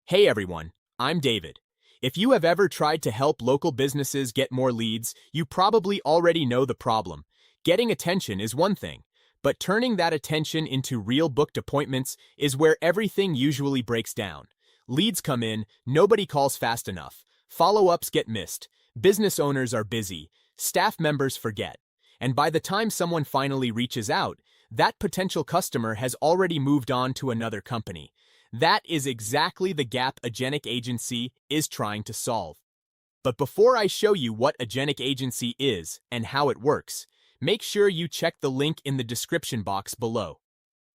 Hey everyone, I'm David. If you have ever tried to help local businesses get more leads, you probably already know the problem. Getting attention is one thing, but turning that attention into real booked appointments is where everything usually breaks down. Leads come in, nobody calls fast enough. Follow-ups get missed. Business owners are busy. Staff members forget. And by the time someone finally reaches out, that potential customer has already moved on to another company. That is exactly the gap Agentic Agency is trying to solve. But before I show you what Agentic Agency is and how it works, make sure you check the link in the description box below.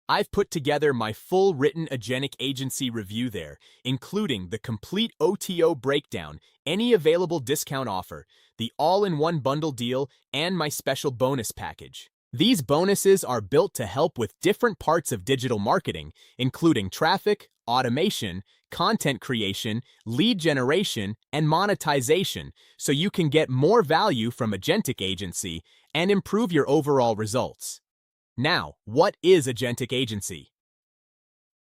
I've put together my full written Agentic Agency review there, including the complete OTO breakdown, any available discount offer, the all-in-one bundle deal, and my special bonus package. These bonuses are built to help with different parts of digital marketing, including traffic, automation, content creation, lead generation, and monetization, so you can get more value from Agentic Agency and improve your overall results. Now, what is Agentic Agency?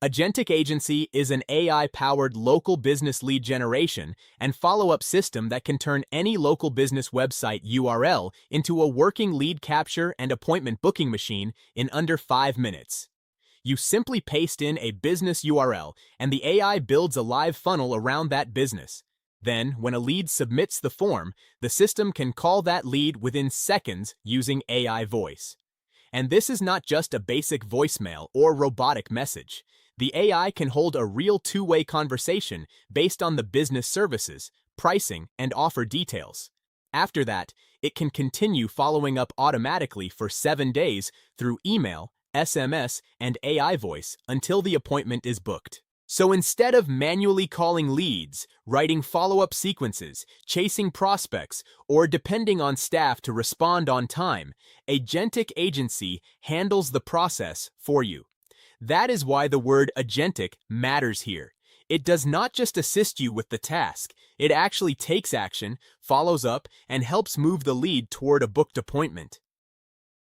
Agentic Agency is an AI-powered local business lead generation and follow-up system that can turn any local business website URL into a working lead capture and appointment booking machine in under 5 minutes. You simply paste in a business URL, and the AI builds a live funnel around that business. Then, when a lead submits the form, the system can call that lead within seconds using AI voice. And this is not just a basic voicemail or robotic message. The AI can hold a real two-way conversation based on the business services, pricing, and offer details. After that, it can continue following up automatically for 7 days through email, SMS, and AI voice until the appointment is booked. So instead of manually calling leads, writing follow-up sequences, chasing prospects, or depending on staff to respond on time, Agentic Agency handles the process for you. That is why the word agentic matters here. It does not just assist you with the task, it actually takes action, follows up, and helps move the lead toward a booked appointment.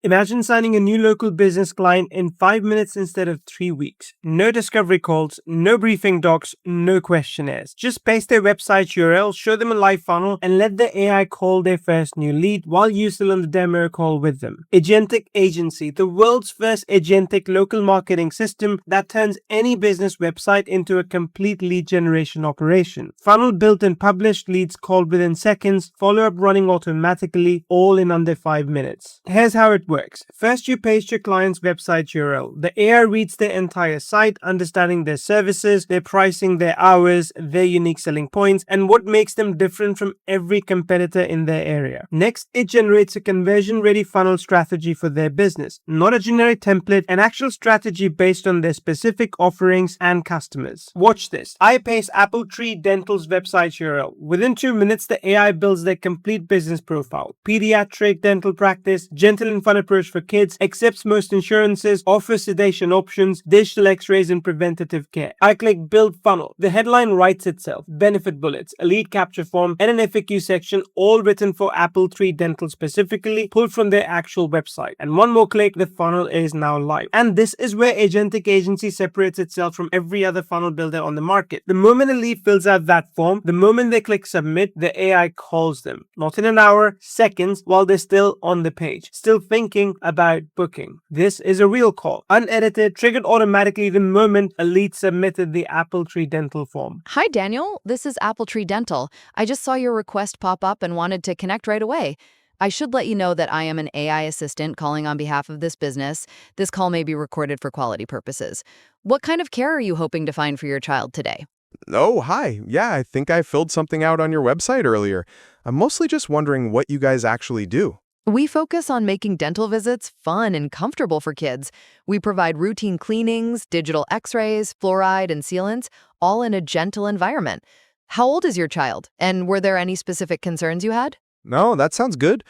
Imagine signing a new local business client in 5 minutes instead of 3 weeks. No discovery calls, no briefing docs, no questionnaires. Just paste their website URL, show them a live funnel, and let the AI call their first new lead while you still on the demo call with them. Agentic Agency, the world's first agentic local marketing system that turns any business website into a complete lead generation operation. Funnel built and published, leads called within seconds, follow-up running automatically, all in under 5 minutes. Here's how it works. First, you paste your client's website URL. The AI reads their entire site, understanding their services, their pricing, their hours, their unique selling points, and what makes them different from every competitor in their area. Next, it generates a conversion-ready funnel strategy for their business, not a generic template, an actual strategy based on their specific offerings and customers. Watch this. I paste Apple Tree Dental's website URL. Within 2 minutes, the AI builds their complete business profile. Pediatric dental practice, gentle and fun approach for kids, accepts most insurances, offers sedation options, digital x-rays, and preventative care. I click build funnel. The headline writes itself. Benefit bullets, a lead capture form, and an FAQ section, all written for Apple Tree Dental specifically, pulled from their actual website. And one more click, the funnel is now live. And this is where Agentic Agency separates itself from every other funnel builder on the market. The moment a lead fills out that form, the moment they click submit, the AI calls them. Not in an hour, seconds, while they're still on the page, still thinking about booking. This is a real call, unedited, triggered automatically the moment a lead submitted the Apple Tree Dental form. Hi, Daniel. This is Apple Tree Dental. I just saw your request pop up and wanted to connect right away. I should let you know that I am an AI assistant calling on behalf of this business. This call may be recorded for quality purposes. What kind of care are you hoping to find for your child today? Oh, hi. Yeah, I think I filled something out on your website earlier. I'm mostly just wondering what you guys actually do. We focus on making dental visits fun and comfortable for kids. We provide routine cleanings, digital x-rays, fluoride, and sealants, all in a gentle environment. How old is your child? And were there any specific concerns you had? No, that sounds good.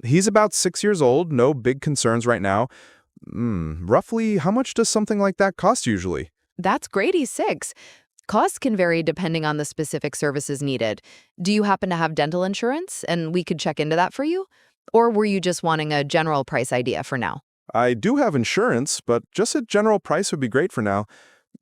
He's about 6 years old, no big concerns right now. Roughly, how much does something like that cost usually? That's great, he's 6. Costs can vary depending on the specific services needed. Do you happen to have dental insurance? And we could check into that for you? Or were you just wanting a general price idea for now? I do have insurance, but just a general price would be great for now.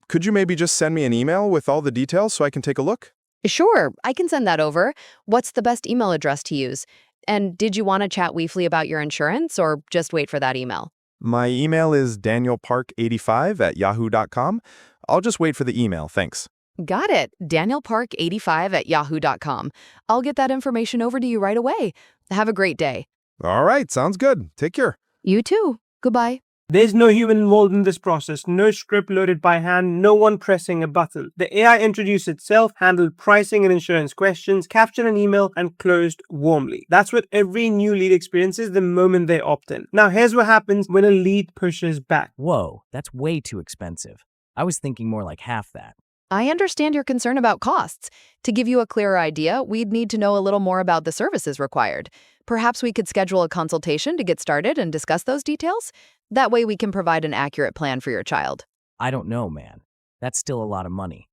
Could you maybe just send me an email with all the details so I can take a look? Sure, I can send that over. What's the best email address to use? And did you want to chat weekly about your insurance or just wait for that email? My email is danielpark85@yahoo.com. I'll just wait for the email, thanks. Got it. danielpark85@yahoo.com. I'll get that information over to you right away. Have a great day. All right, sounds good. Take care. You too. Goodbye. There's no human involved in this process, no script loaded by hand, no one pressing a button. The AI introduced itself, handled pricing and insurance questions, captured an email, and closed warmly. That's what every new lead experiences the moment they opt in. Now here's what happens when a lead pushes back. Whoa, that's way too expensive. I was thinking more like half that. I understand your concern about costs. To give you a clearer idea, we'd need to know a little more about the services required. Perhaps we could schedule a consultation to get started and discuss those details? That way we can provide an accurate plan for your child. I don't know, man. That's still a lot of money.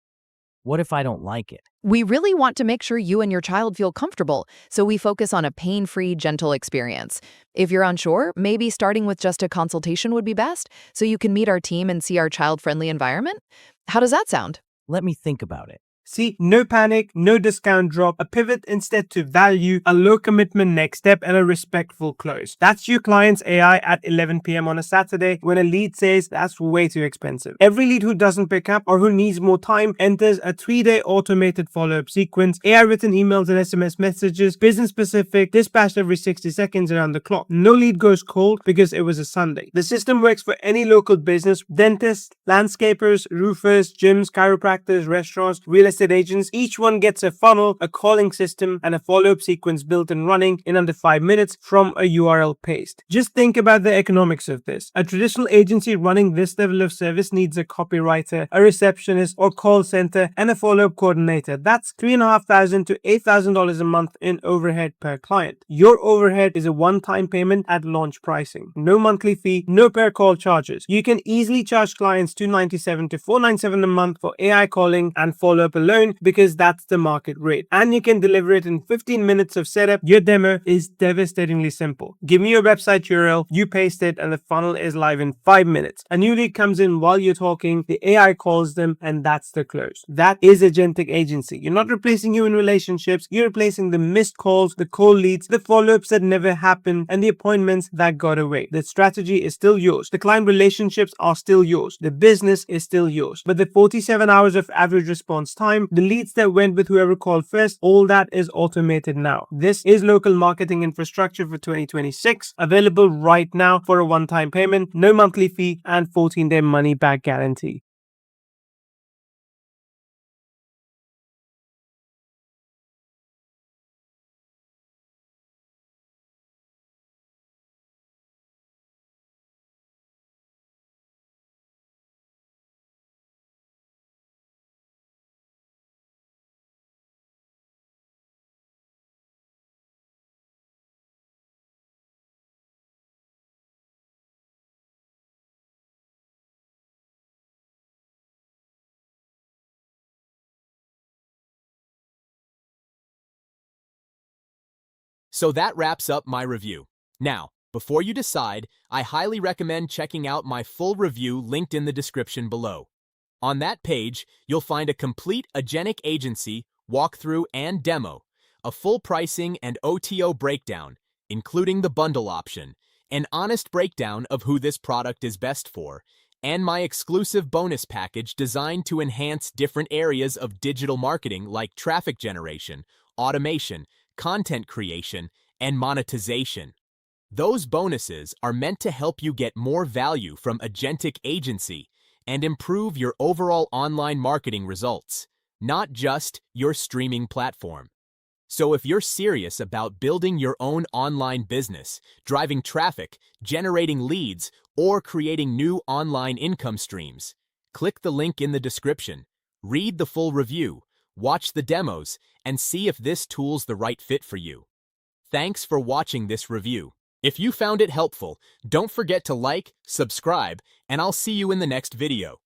What if I don't like it? We really want to make sure you and your child feel comfortable, so we focus on a pain-free, gentle experience. If you're unsure, maybe starting with just a consultation would be best, so you can meet our team and see our child-friendly environment? How does that sound? Let me think about it. See, no panic, no discount drop, a pivot instead to value, a low commitment next step, and a respectful close. That's your client's AI at 11 p.m. on a Saturday when a lead says that's way too expensive. Every lead who doesn't pick up or who needs more time enters a 3-day automated follow-up sequence, AI written emails and SMS messages, business specific, dispatched every 60 seconds around the clock. No lead goes cold because it was a Sunday. The system works for any local business, dentists, landscapers, roofers, gyms, chiropractors, restaurants, real estate agents. Each one gets a funnel, a calling system, and a follow-up sequence built and running in under 5 minutes from a URL paste. Just think about the economics of this. A traditional agency running this level of service needs a copywriter, a receptionist or call center, and a follow-up coordinator. That's $3,500 to $8,000 a month in overhead per client. Your overhead is a one-time payment at launch pricing. No monthly fee, no per call charges. You can easily charge clients $297 to $497 a month for AI calling and follow-up alone, because that's the market rate. And you can deliver it in 15 minutes of setup. Your demo is devastatingly simple. Give me your website URL, you paste it, and the funnel is live in 5 minutes. A new lead comes in while you're talking, the AI calls them, and that's the close. That is Agentic Agency. You're not replacing human relationships, you're replacing the missed calls, the cold leads, the follow-ups that never happened, and the appointments that got away. The strategy is still yours. The client relationships are still yours. The business is still yours. But the 47 hours of average response time, the leads that went with whoever called first, all that is automated now. This is local marketing infrastructure for 2026, available right now for a one-time payment, no monthly fee, and 14-day money-back guarantee. So that wraps up my review. Now, before you decide, I highly recommend checking out my full review linked in the description below. On that page, you'll find a complete Agentic Agency walkthrough and demo, a full pricing and OTO breakdown, including the bundle option, an honest breakdown of who this product is best for, and my exclusive bonus package designed to enhance different areas of digital marketing like traffic generation, automation, content creation, and monetization. Those bonuses are meant to help you get more value from Agentic Agency and improve your overall online marketing results, not just your streaming platform. So if you're serious about building your own online business, driving traffic, generating leads, or creating new online income streams, click the link in the description, read the full review, watch the demos, and see if this tool's the right fit for you. Thanks for watching this review. If you found it helpful, don't forget to like, subscribe, and I'll see you in the next video.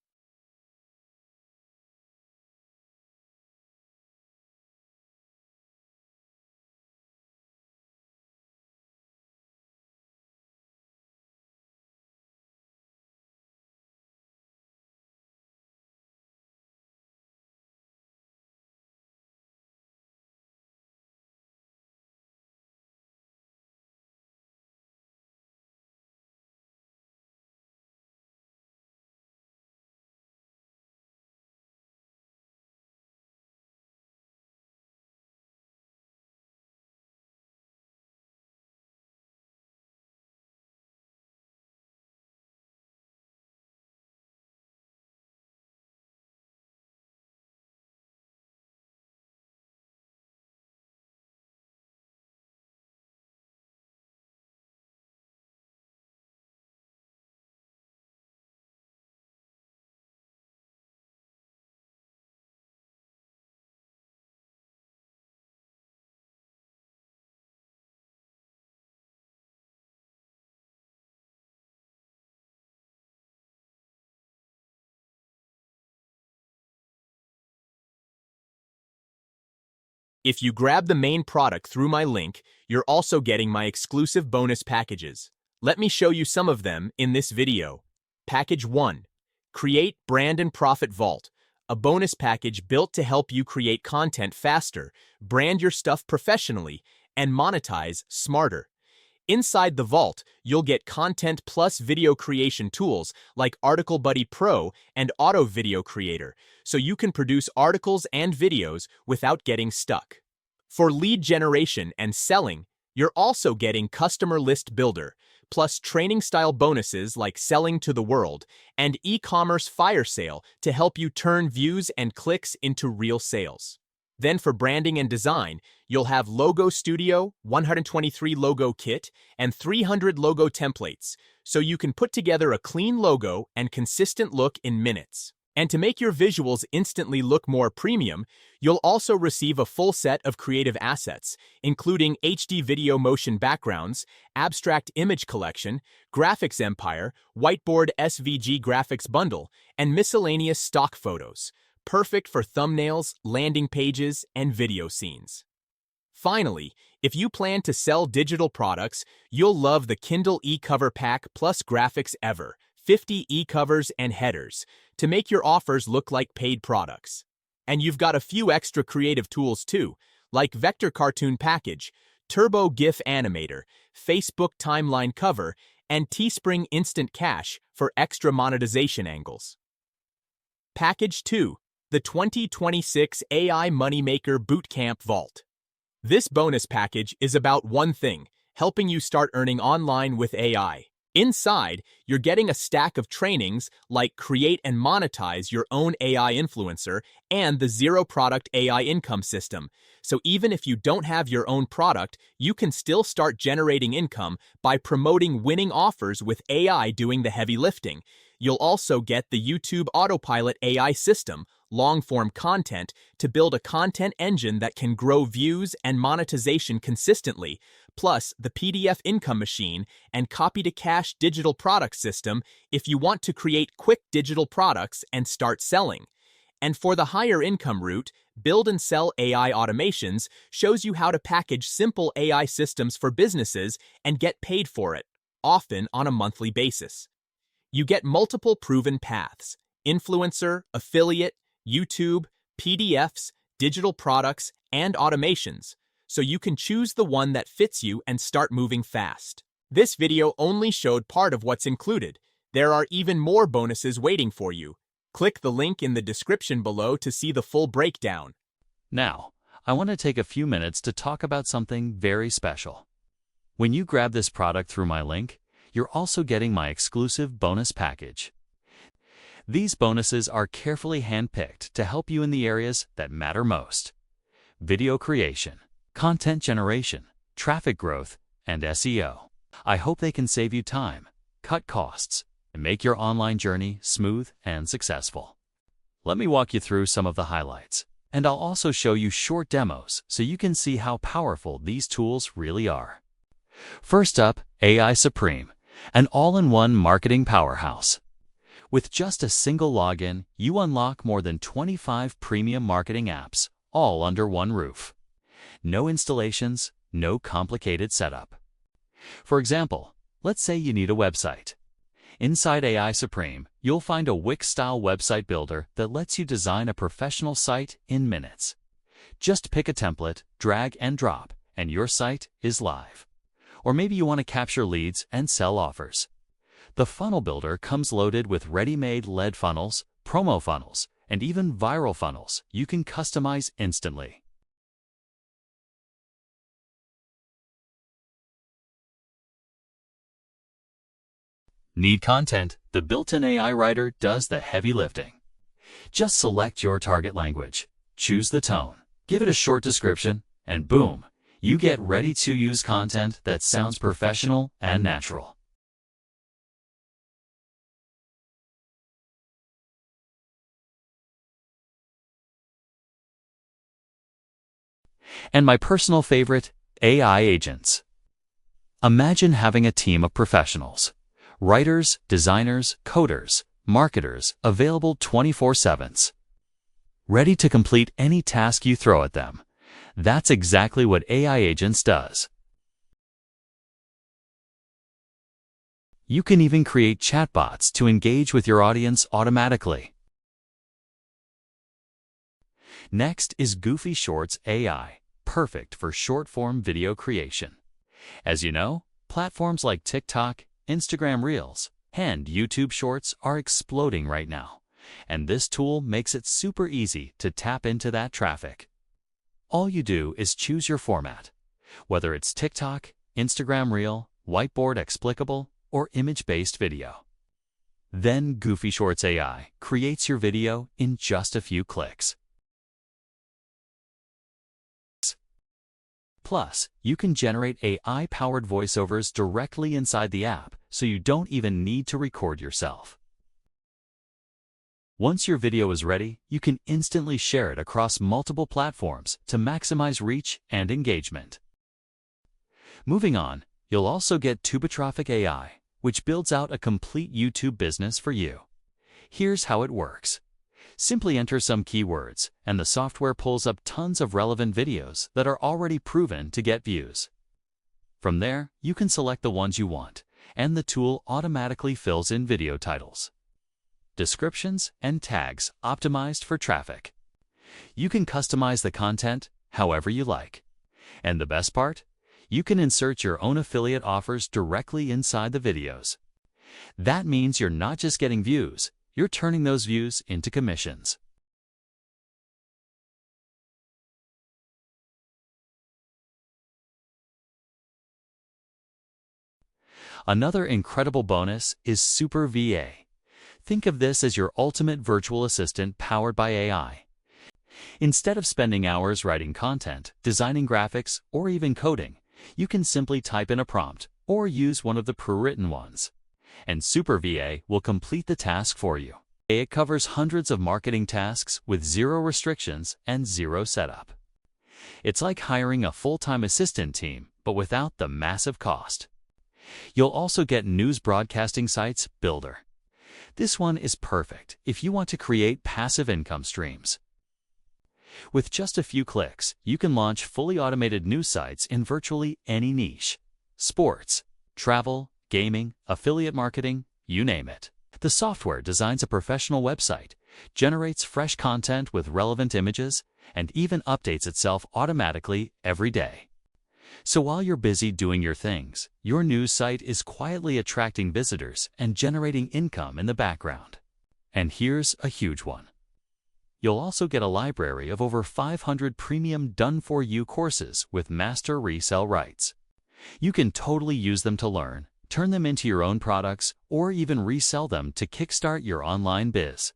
If you grab the main product through my link, you're also getting my exclusive bonus packages. Let me show you some of them in this video. Package 1. Create Brand and Profit Vault, a bonus package built to help you create content faster, brand your stuff professionally, and monetize smarter. Inside the vault, you'll get content plus video creation tools like Article Buddy Pro and Auto Video Creator, so you can produce articles and videos without getting stuck. For lead generation and selling, you're also getting Customer List Builder, plus training-style bonuses like Selling to the World and e-commerce fire sale to help you turn views and clicks into real sales. Then for branding and design, you'll have Logo Studio, 123 logo kit, and 300 logo templates, so you can put together a clean logo and consistent look in minutes. And to make your visuals instantly look more premium, you'll also receive a full set of creative assets, including HD video motion backgrounds, abstract image collection, graphics empire, whiteboard SVG graphics bundle, and miscellaneous stock photos, perfect for thumbnails, landing pages, and video scenes. Finally, if you plan to sell digital products, you'll love the Kindle e-cover pack plus graphics ever, 50 e-covers and headers, to make your offers look like paid products. And you've got a few extra creative tools too, like Vector Cartoon Package, Turbo GIF Animator, Facebook Timeline Cover, and Teespring Instant Cash for extra monetization angles. Package 2. The 2026 AI Moneymaker Bootcamp Vault. This bonus package is about one thing, helping you start earning online with AI. Inside, you're getting a stack of trainings like Create and Monetize Your Own AI Influencer and the Zero Product AI Income System. So even if you don't have your own product, you can still start generating income by promoting winning offers with AI doing the heavy lifting. You'll also get the YouTube Autopilot AI system, long-form content, to build a content engine that can grow views and monetization consistently, plus the PDF income machine and copy-to-cash digital product system if you want to create quick digital products and start selling. And for the higher income route, Build and Sell AI Automations shows you how to package simple AI systems for businesses and get paid for it, often on a monthly basis. You get multiple proven paths: influencer, affiliate, YouTube, PDFs, digital products, and automations, so you can choose the one that fits you and start moving fast. This video only showed part of what's included. There are even more bonuses waiting for you. Click the link in the description below to see the full breakdown. Now, I want to take a few minutes to talk about something very special. When you grab this product through my link, you're also getting my exclusive bonus package. These bonuses are carefully handpicked to help you in the areas that matter most: video creation, content generation, traffic growth, and SEO. I hope they can save you time, cut costs, and make your online journey smooth and successful. Let me walk you through some of the highlights, and I'll also show you short demos so you can see how powerful these tools really are. First up, AI Supreme, an all-in-one marketing powerhouse. With just a single login, you unlock more than 25 premium marketing apps, all under one roof. No installations, no complicated setup. For example, let's say you need a website. Inside AI Supreme, you'll find a Wix-style website builder that lets you design a professional site in minutes. Just pick a template, drag and drop, and your site is live. Or maybe you want to capture leads and sell offers. The funnel builder comes loaded with ready-made lead funnels, promo funnels, and even viral funnels you can customize instantly. Need content? The built-in AI writer does the heavy lifting. Just select your target language, choose the tone, give it a short description, and boom, you get ready-to-use content that sounds professional and natural. And my personal favorite, AI agents. Imagine having a team of professionals, writers, designers, coders, marketers, available 24/7, ready to complete any task you throw at them. That's exactly what AI Agents does. You can even create chatbots to engage with your audience automatically. Next is Goofy Shorts AI, perfect for short-form video creation. As you know, platforms like TikTok, Instagram Reels, and YouTube Shorts are exploding right now, and this tool makes it super easy to tap into that traffic. All you do is choose your format, whether it's TikTok, Instagram Reel, whiteboard explicable, or image-based video. Then Goofy Shorts AI creates your video in just a few clicks. Plus, you can generate AI-powered voiceovers directly inside the app, so you don't even need to record yourself. Once your video is ready, you can instantly share it across multiple platforms to maximize reach and engagement. Moving on, you'll also get Tubitraffic AI, which builds out a complete YouTube business for you. Here's how it works. Simply enter some keywords, and the software pulls up tons of relevant videos that are already proven to get views. From there, you can select the ones you want, and the tool automatically fills in video titles, descriptions, and tags optimized for traffic. You can customize the content however you like. And the best part? You can insert your own affiliate offers directly inside the videos. That means you're not just getting views, you're turning those views into commissions. Another incredible bonus is Super VA. Think of this as your ultimate virtual assistant powered by AI. Instead of spending hours writing content, designing graphics, or even coding, you can simply type in a prompt or use one of the pre-written ones, and Super VA will complete the task for you. It covers hundreds of marketing tasks with zero restrictions and zero setup. It's like hiring a full-time assistant team, but without the massive cost. You'll also get News Broadcasting Sites Builder. This one is perfect if you want to create passive income streams. With just a few clicks, you can launch fully automated news sites in virtually any niche: sports, travel, gaming, affiliate marketing, you name it. The software designs a professional website, generates fresh content with relevant images, and even updates itself automatically every day. So while you're busy doing your things, your news site is quietly attracting visitors and generating income in the background. And here's a huge one. You'll also get a library of over 500 premium done-for-you courses with master resale rights. You can totally use them to learn, turn them into your own products, or even resell them to kickstart your online biz.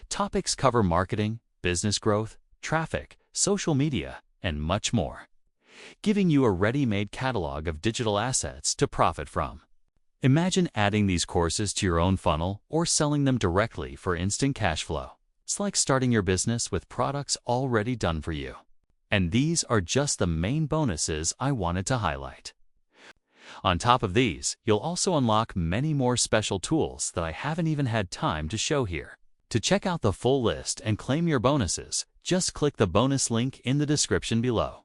Topics cover marketing, business growth, traffic, social media, and much more, giving you a ready-made catalog of digital assets to profit from. Imagine adding these courses to your own funnel or selling them directly for instant cash flow. It's like starting your business with products already done for you. And these are just the main bonuses I wanted to highlight. On top of these, you'll also unlock many more special tools that I haven't even had time to show here. To check out the full list and claim your bonuses, just click the bonus link in the description below.